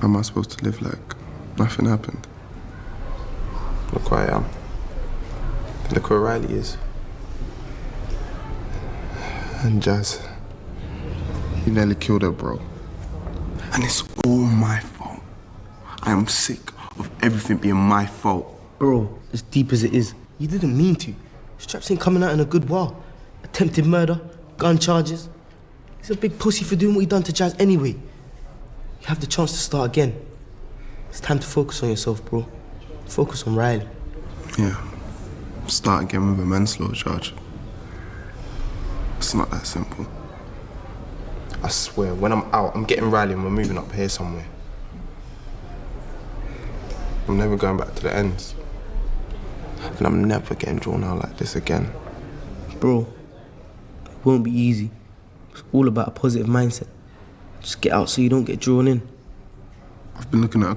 How am I supposed to live like nothing happened? Look where I am. Look where Riley is. And Jazz. You nearly killed her, bro. And it's all my fault. I am sick of everything being my fault. Bro, as deep as it is, you didn't mean to. Straps ain't coming out in a good while. Attempted murder, gun charges. He's a big pussy for doing what he done to Jazz anyway. You have the chance to start again. It's time to focus on yourself, bro. Focus on Riley. Yeah. Start again with a manslaughter charge. It's not that simple. I swear, when I'm out, I'm getting Riley and we're moving up here somewhere. I'm never going back to the ends. And I'm never getting drawn out like this again. Bro, it won't be easy. It's all about a positive mindset. Just get out so you don't get drawn in. I've been looking at a